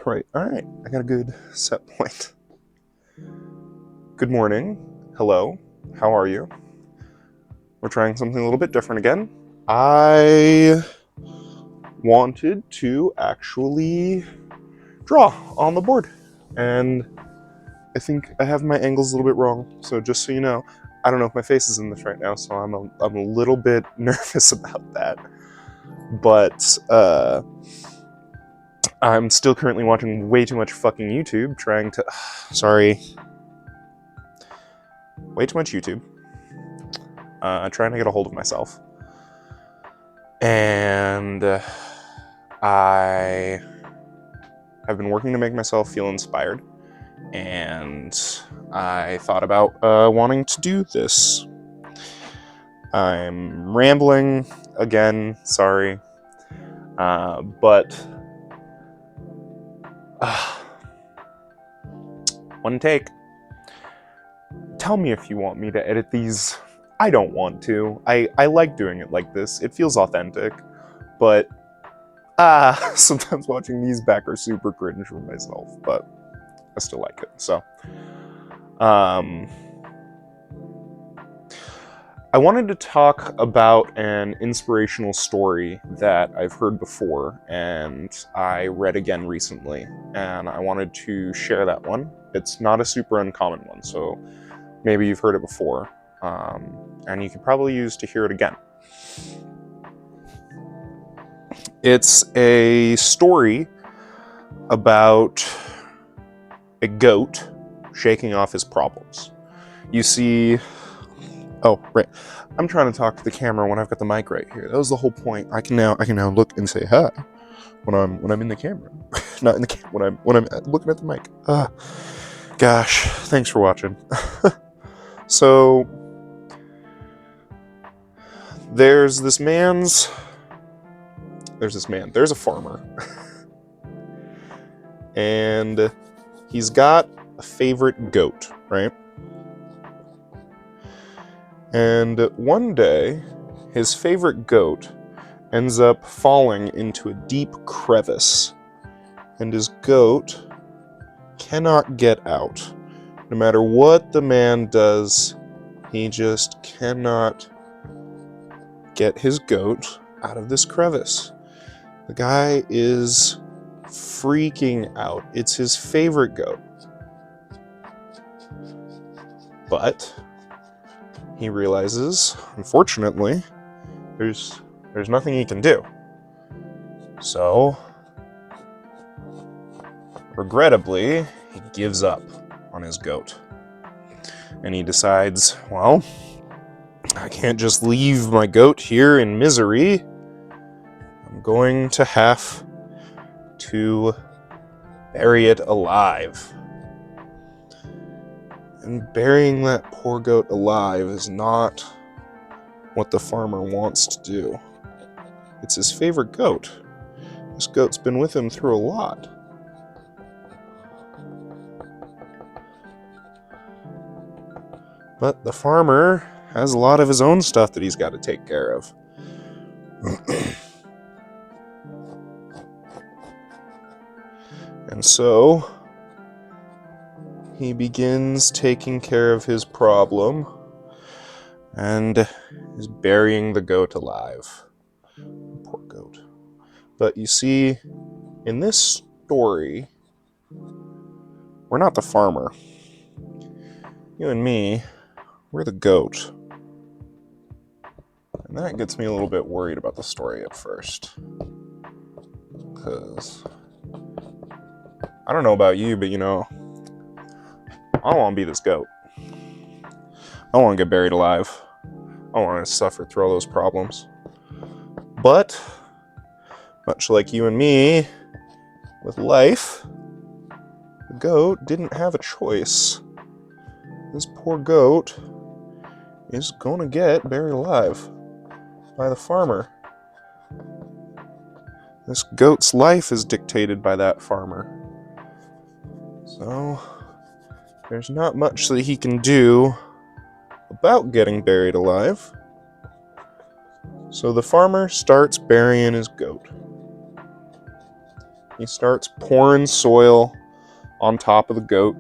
Right. All right. I got a good set point. Good morning. Hello. How are you? We're trying something a little bit different again. I wanted to actually draw on the board, and I think I have my angles a little bit wrong. So just so you know, I don't know if my face is in this right now, so I'm a little bit nervous about that. But I'm still currently watching way too much fucking YouTube, trying to. Sorry. Way too much YouTube. Trying to get a hold of myself. And I have been working to make myself feel inspired. And I thought about wanting to do this. I'm rambling again, sorry. But one take. Tell me if you want me to edit these. I don't want to. I like doing it like this. It feels authentic. But sometimes watching these back are super cringe for myself, but I still like it. So I wanted to talk about an inspirational story that I've heard before and I read again recently, and I wanted to share that one. It's not a super uncommon one, so maybe you've heard it before, and you could probably use to hear it again. It's a story about a goat shaking off his problems. You see... Oh, right. I'm trying to talk to the camera when I've got the mic right here. That was the whole point. I can now look and say hi when I'm in the camera, not in the camera when I'm looking at the mic. Gosh, thanks for watching. So there's a farmer, and he's got a favorite goat, right? And one day, his favorite goat ends up falling into a deep crevice, and his goat cannot get out. No matter what the man does, he just cannot get his goat out of this crevice. The guy is freaking out. It's his favorite goat. But he realizes, unfortunately, there's nothing he can do. So, regrettably, he gives up on his goat. And he decides, well, I can't just leave my goat here in misery. I'm going to have to bury it alive. And burying that poor goat alive is not what the farmer wants to do. It's his favorite goat. This goat's been with him through a lot. But the farmer has a lot of his own stuff that he's got to take care of. And so he begins taking care of his problem and is burying the goat alive. Poor goat. But you see, in this story, we're not the farmer. You and me, we're the goat. And that gets me a little bit worried about the story at first. Because I don't know about you, but I don't want to be this goat. I don't want to get buried alive. I don't want to suffer through all those problems. But, much like you and me, with life, the goat didn't have a choice. This poor goat is going to get buried alive by the farmer. This goat's life is dictated by that farmer. So, there's not much that he can do about getting buried alive. So the farmer starts burying his goat. He starts pouring soil on top of the goat.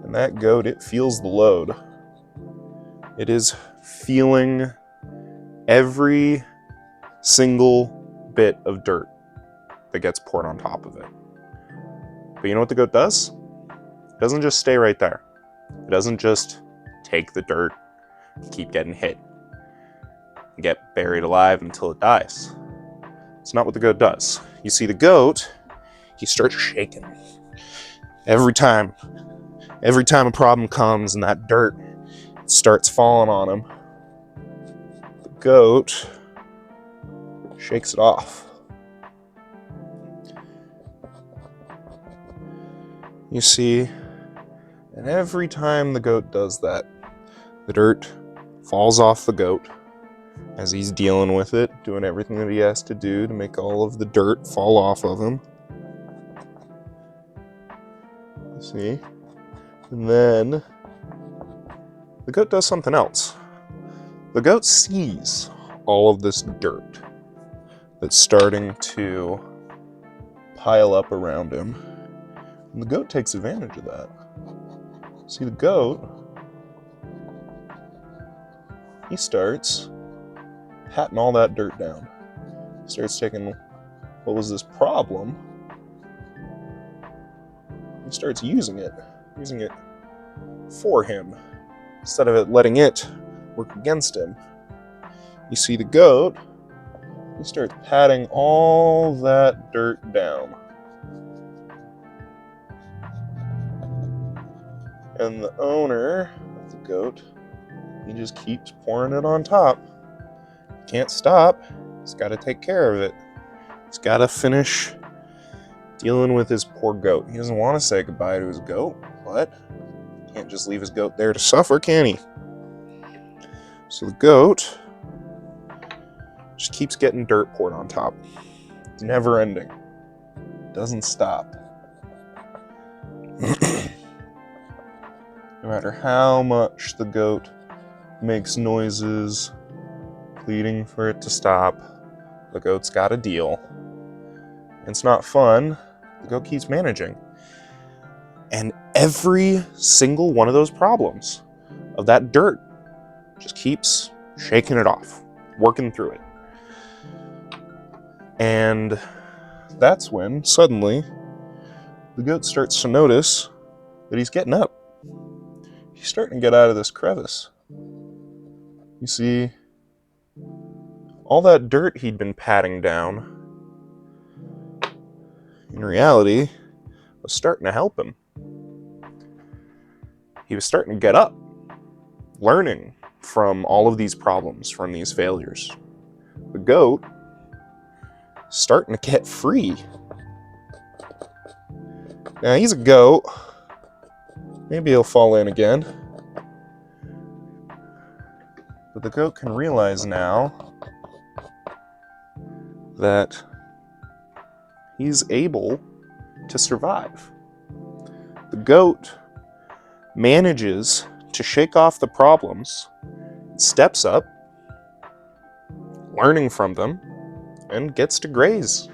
And that goat, it feels the load. It is feeling every single bit of dirt that gets poured on top of it. But you know what the goat does? It doesn't just stay right there. It doesn't just take the dirt, keep getting hit, and get buried alive until it dies. It's not what the goat does. You see, the goat, he starts shaking. Every time a problem comes and that dirt starts falling on him, the goat shakes it off. You see, and every time the goat does that, the dirt falls off the goat as he's dealing with it, doing everything that he has to do to make all of the dirt fall off of him. You see? And then the goat does something else. The goat sees all of this dirt that's starting to pile up around him. And the goat takes advantage of that. See, the goat, he starts patting all that dirt down. He starts taking what was this problem. He starts using it for him, instead of it letting it work against him. You see, the goat, he starts patting all that dirt down. And the owner of the goat, he just keeps pouring it on top. Can't stop. He's got to take care of it. He's got to finish dealing with his poor goat. He doesn't want to say goodbye to his goat, but he can't just leave his goat there to suffer, can he? So the goat just keeps getting dirt poured on top. It's never ending. It doesn't stop. No matter how much the goat makes noises, pleading for it to stop, the goat's got a deal. It's not fun. The goat keeps managing. And every single one of those problems of that dirt just keeps shaking it off, working through it. And that's when, suddenly, the goat starts to notice that he's getting up. He's starting to get out of this crevice. You see, all that dirt he'd been patting down, in reality, was starting to help him. He was starting to get up, learning from all of these problems, from these failures. The goat starting to get free. Now, he's a goat. Maybe he'll fall in again. But the goat can realize now that he's able to survive. The goat manages to shake off the problems, steps up, learning from them, and gets to graze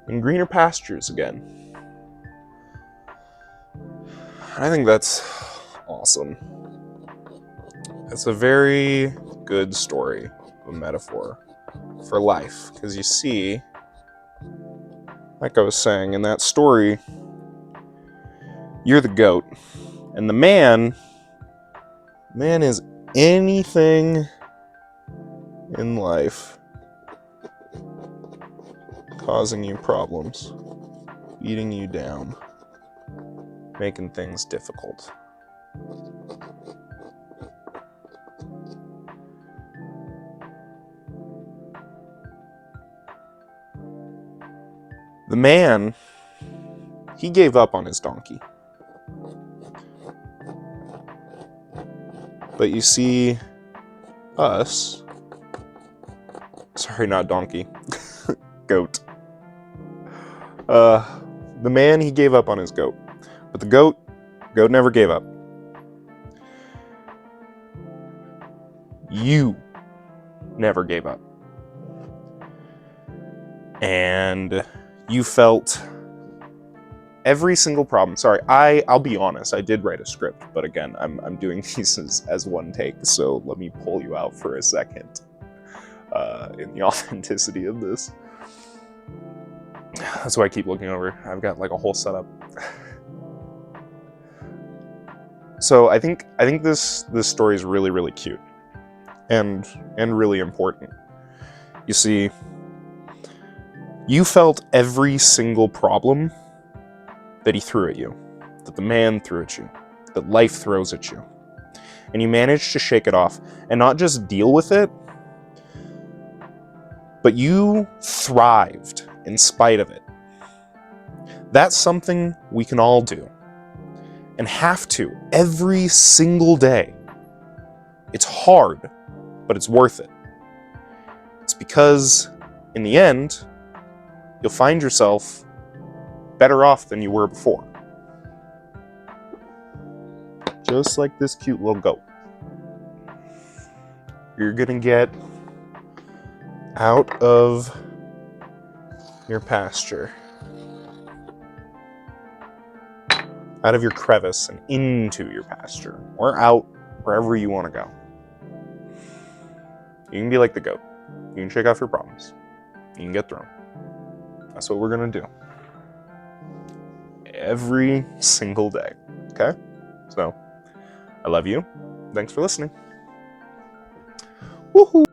in greener pastures again. I think that's awesome. It's a very good story, a metaphor for life, because you see, like I was saying, in that story, you're the goat, and the man is anything in life causing you problems, beating you down, making things difficult. The man, he gave up on his donkey. But you see, us, sorry, not donkey, goat. The man, he gave up on his goat. But the goat never gave up. you never gave up. And you felt every single problem. Sorry, I'll be honest, I did write a script, but again, I'm doing these as one take, so let me pull you out for a second in the authenticity of this. That's why I keep looking over. I've got like a whole setup. So I think this story is really, really cute and really important. You see, you felt every single problem that he threw at you, that the man threw at you, that life throws at you. And you managed to shake it off and not just deal with it, but you thrived in spite of it. That's something we can all do and have to every single day. It's hard, but it's worth it. It's because in the end, you'll find yourself better off than you were before. Just like this cute little goat. You're gonna get out of your pasture, out of your crevice and into your pasture, or out wherever you want to go. You can be like the goat. You can shake off your problems. You can get through them. That's what we're gonna do. Every single day, okay? So, I love you. Thanks for listening. Woohoo!